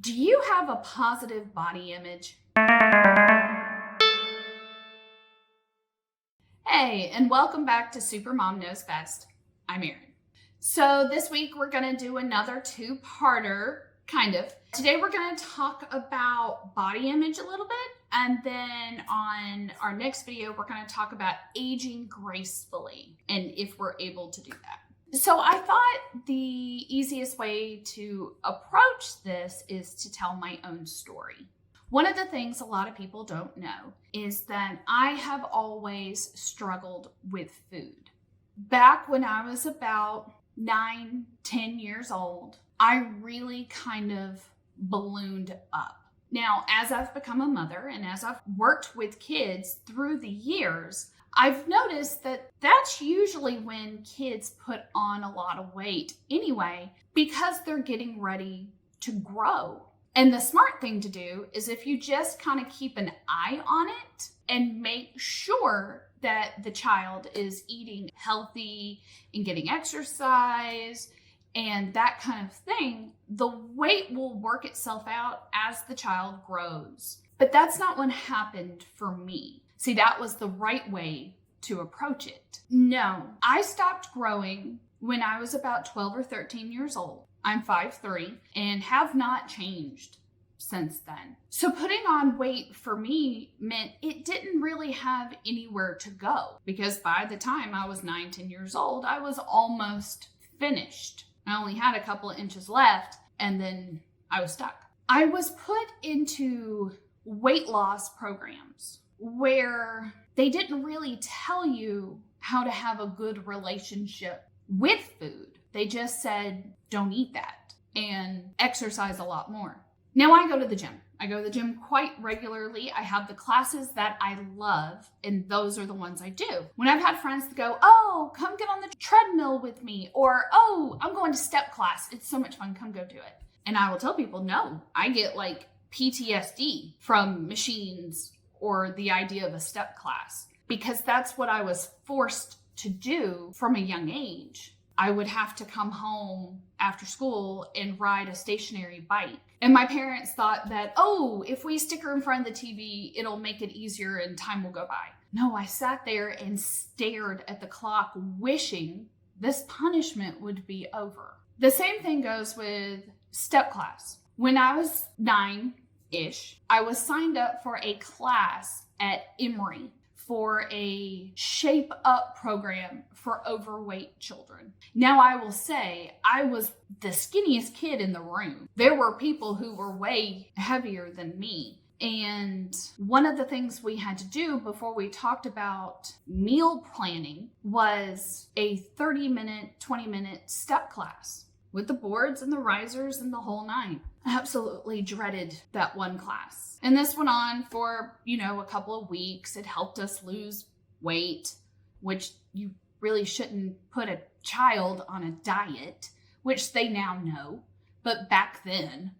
Do you have a positive body image? Hey, and welcome back to Super Mom Knows Best. I'm Erin. So this week we're going to do another two-parter, kind of. Today we're going to talk about body image a little bit, and then on our next video we're going to talk about aging gracefully and if we're able to do that. So I thought the easiest way to approach this is to tell my own story. One of the things a lot of people don't know is that I have always struggled with food. Back when I was about 9, 10 years old, I really kind of ballooned up. Now, as I've become a mother and as I've worked with kids through the years, I've noticed that that's usually when kids put on a lot of weight anyway, because they're getting ready to grow. And the smart thing to do is if you just kind of keep an eye on it and make sure that the child is eating healthy and getting exercise and that kind of thing, the weight will work itself out as the child grows. But that's not what happened for me. See, that was the right way to approach it. No, I stopped growing when I was about 12 or 13 years old. I'm 5'3" and have not changed since then. So putting on weight for me meant it didn't really have anywhere to go, because by the time I was 9, 10 years old, I was almost finished. I only had a couple of inches left and then I was stuck. I was put into weight loss programs where they didn't really tell you how to have a good relationship with food. They just said, don't eat that and exercise a lot more. Now I go to the gym. I go to the gym quite regularly. I have the classes that I love, and those are the ones I do. When I've had friends that go, oh, come get on the treadmill with me, or, oh, I'm going to step class. It's so much fun. Come go do it. And I will tell people, no, I get like PTSD from machines or the idea of a step class, because that's what I was forced to do from a young age. I would have to come home after school and ride a stationary bike. And my parents thought that, oh, if we stick her in front of the TV, it'll make it easier and time will go by. No, I sat there and stared at the clock, wishing this punishment would be over. The same thing goes with step class. When I was 9-ish, I was signed up for a class at Emory for a Shape Up program for overweight children. Now, I will say I was the skinniest kid in the room. There were people who were way heavier than me. And one of the things we had to do before we talked about meal planning was a 30-minute, 20-minute step class with the boards and the risers and the whole nine. I absolutely dreaded that one class. And this went on for, a couple of weeks. It helped us lose weight, which you really shouldn't put a child on a diet, which they now know. But back then,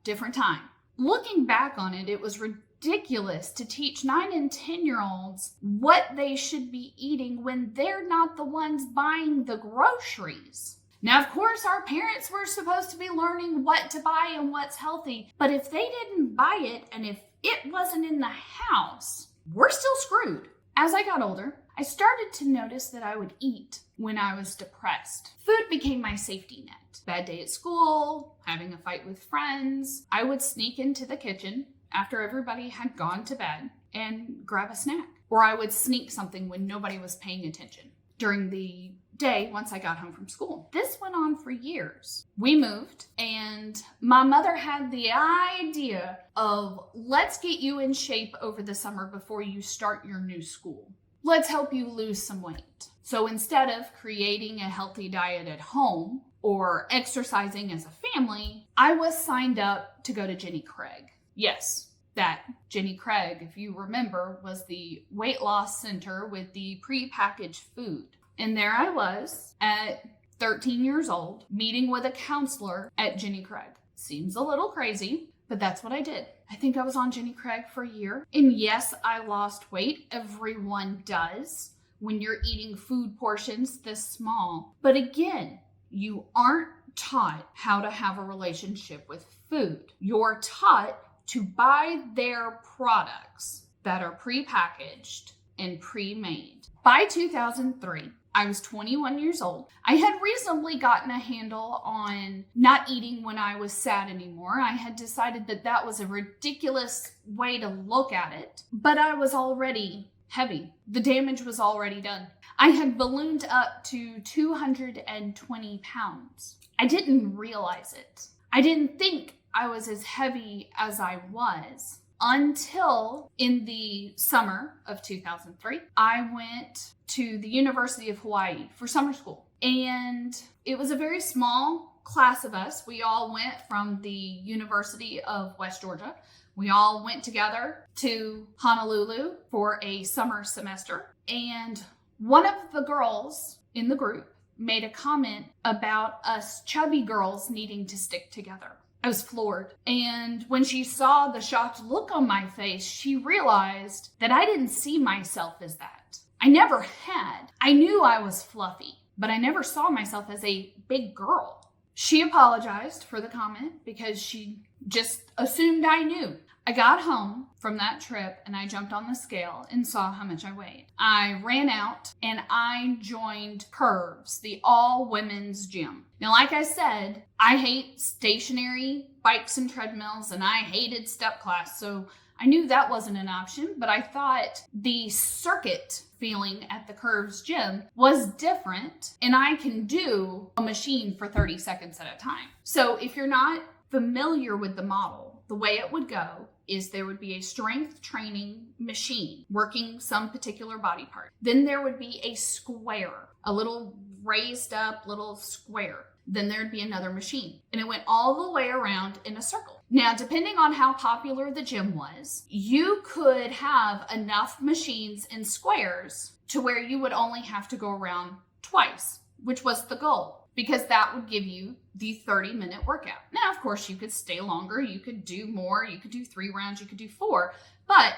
different time. Looking back on it, it was ridiculous to teach 9 and 10-year-olds what they should be eating when they're not the ones buying the groceries. Now, of course, our parents were supposed to be learning what to buy and what's healthy, but if they didn't buy it and if it wasn't in the house, we're still screwed. As I got older, I started to notice that I would eat when I was depressed. Food became my safety net. Bad day at school, having a fight with friends, I would sneak into the kitchen after everybody had gone to bed and grab a snack. Or I would sneak something when nobody was paying attention during the day once I got home from school. This went on for years. We moved and my mother had the idea of, let's get you in shape over the summer before you start your new school. Let's help you lose some weight. So instead of creating a healthy diet at home or exercising as a family, I was signed up to go to Jenny Craig. Yes, that Jenny Craig, if you remember, was the weight loss center with the prepackaged food. And there I was at 13 years old, meeting with a counselor at Jenny Craig. Seems a little crazy, but that's what I did. I think I was on Jenny Craig for a year. And yes, I lost weight. Everyone does when you're eating food portions this small. But again, you aren't taught how to have a relationship with food. You're taught to buy their products that are prepackaged and pre-made. By 2003, I was 21 years old. I had reasonably gotten a handle on not eating when I was sad anymore. I had decided that that was a ridiculous way to look at it, but I was already heavy. The damage was already done. I had ballooned up to 220 pounds. I didn't realize it. I didn't think I was as heavy as I was until in the summer of 2003, I went to the University of Hawaii for summer school. And it was a very small class of us. We all went from the University of West Georgia. We all went together to Honolulu for a summer semester. And one of the girls in the group made a comment about us chubby girls needing to stick together. I was floored. And when she saw the shocked look on my face, she realized that I didn't see myself as that. I never had. I knew I was fluffy, but I never saw myself as a big girl. She apologized for the comment because she just assumed I knew. I got home from that trip and I jumped on the scale and saw how much I weighed. I ran out and I joined Curves, the all-women's gym. Now, like I said, I hate stationary bikes and treadmills and I hated step class, so I knew that wasn't an option, but I thought the circuit feeling at the Curves gym was different and I can do a machine for 30 seconds at a time. So if you're not familiar with the model, the way it would go is there would be a strength training machine working some particular body part. Then there would be a square, a little raised up little square. Then there'd be another machine. And it went all the way around in a circle. Now, depending on how popular the gym was, you could have enough machines and squares to where you would only have to go around twice, which was the goal, because that would give you the 30-minute workout. Now, of course, you could stay longer, you could do more, you could do 3 rounds, you could do 4, but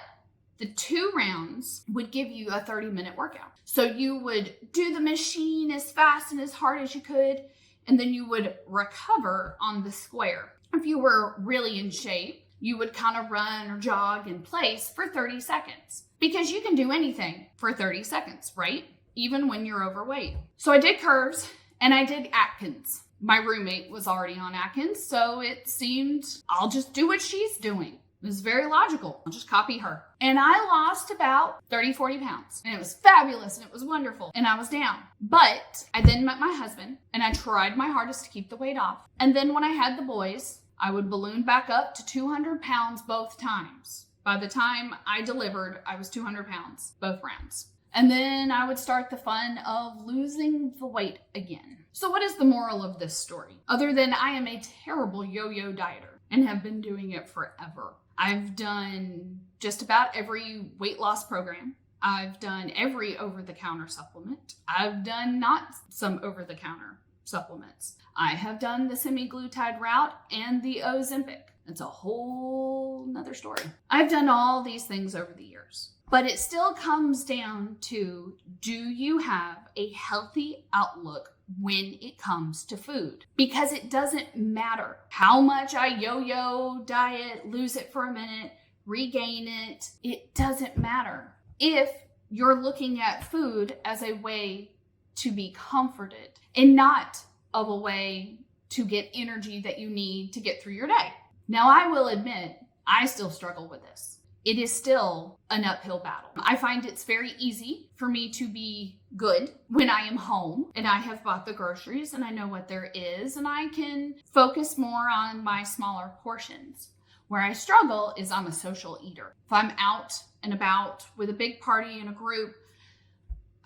the 2 rounds would give you a 30-minute workout. So you would do the machine as fast and as hard as you could, and then you would recover on the square. If you were really in shape, you would kind of run or jog in place for 30 seconds, because you can do anything for 30 seconds, right? Even when you're overweight. So I did Curves. And I did Atkins. My roommate was already on Atkins, so it seemed I'll just do what she's doing. It was very logical. I'll just copy her. And I lost about 30, 40 pounds. And it was fabulous and it was wonderful. And I was down. But I then met my husband and I tried my hardest to keep the weight off. And then when I had the boys, I would balloon back up to 200 pounds both times. By the time I delivered, I was 200 pounds both rounds. And then I would start the fun of losing the weight again. So what is the moral of this story? Other than I am a terrible yo-yo dieter and have been doing it forever. I've done just about every weight loss program. I've done every over-the-counter supplement. I've done not some over-the-counter supplements. I have done the semaglutide route and the Ozempic. It's a whole nother story. I've done all these things over the years. But it still comes down to, do you have a healthy outlook when it comes to food? Because it doesn't matter how much I yo-yo diet, lose it for a minute, regain it. It doesn't matter if you're looking at food as a way to be comforted and not of a way to get energy that you need to get through your day. Now, I will admit, I still struggle with this. It is still an uphill battle. I find it's very easy for me to be good when I am home and I have bought the groceries and I know what there is and I can focus more on my smaller portions. Where I struggle is I'm a social eater. If I'm out and about with a big party in a group,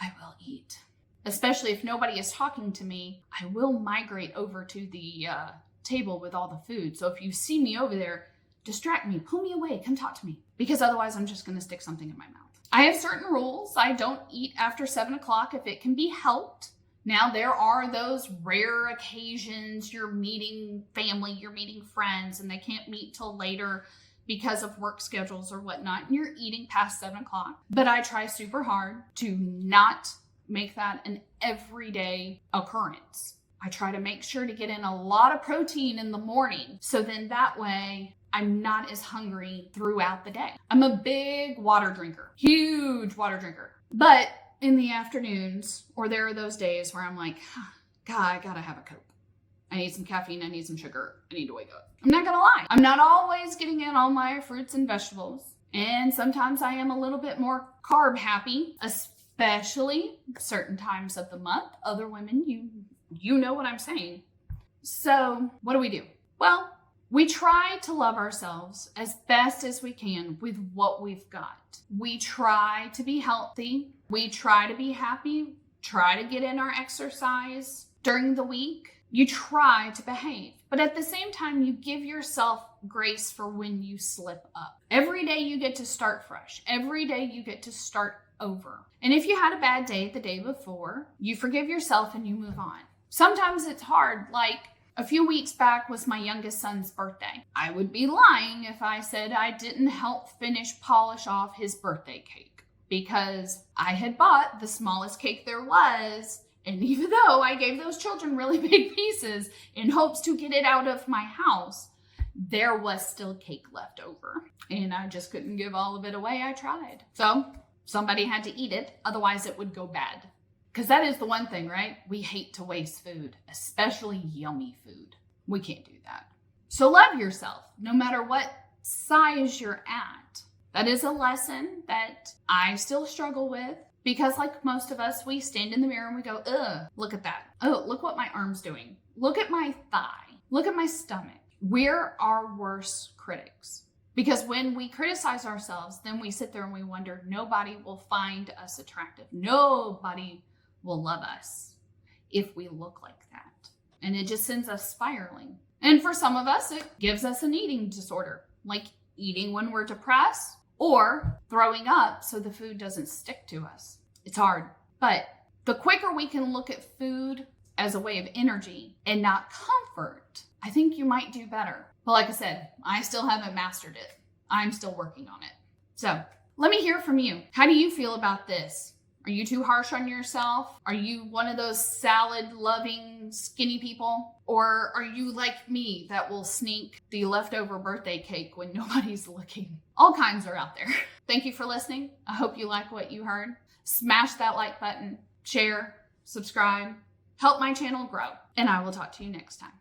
I will eat. Especially if nobody is talking to me, I will migrate over to the table with all the food. So if you see me over there, distract me, pull me away, come talk to me. Because otherwise I'm just gonna stick something in my mouth. I have certain rules. I don't eat after 7 o'clock if it can be helped. Now there are those rare occasions you're meeting family, you're meeting friends, and they can't meet till later because of work schedules or whatnot, and you're eating past 7 o'clock. But I try super hard to not make that an everyday occurrence. I try to make sure to get in a lot of protein in the morning. So then that way I'm not as hungry throughout the day. I'm a big water drinker, huge water drinker. But in the afternoons, or there are those days where I'm like, God, I gotta have a Coke. I need some caffeine, I need some sugar, I need to wake up. I'm not gonna lie. I'm not always getting in all my fruits and vegetables. And sometimes I am a little bit more carb happy, especially certain times of the month. Other women, you know what I'm saying. So what do? Well, we try to love ourselves as best as we can with what we've got. We try to be healthy. We try to be happy, try to get in our exercise during the week. You try to behave, but at the same time, you give yourself grace for when you slip up. Every day you get to start fresh. Every day you get to start over. And if you had a bad day the day before, you forgive yourself and you move on. Sometimes it's hard. Like a few weeks back was my youngest son's birthday. I would be lying if I said I didn't help polish off his birthday cake, because I had bought the smallest cake there was. And even though I gave those children really big pieces in hopes to get it out of my house, there was still cake left over. And I just couldn't give all of it away. I tried. So somebody had to eat it. Otherwise it would go bad. Because that is the one thing, right? We hate to waste food, especially yummy food. We can't do that. So love yourself, no matter what size you're at. That is a lesson that I still struggle with. Because like most of us, we stand in the mirror and we go, ugh, look at that. Oh, look what my arm's doing. Look at my thigh. Look at my stomach. We're our worst critics. Because when we criticize ourselves, then we sit there and we wonder, nobody will find us attractive. Nobody will love us if we look like that. And it just sends us spiraling. And for some of us, it gives us an eating disorder, like eating when we're depressed, or throwing up so the food doesn't stick to us. It's hard. But the quicker we can look at food as a way of energy and not comfort, I think you might do better. But like I said, I still haven't mastered it. I'm still working on it. So let me hear from you. How do you feel about this? Are you too harsh on yourself? Are you one of those salad-loving, skinny people? Or are you like me that will sneak the leftover birthday cake when nobody's looking? All kinds are out there. Thank you for listening. I hope you like what you heard. Smash that like button, share, subscribe, help my channel grow, and I will talk to you next time.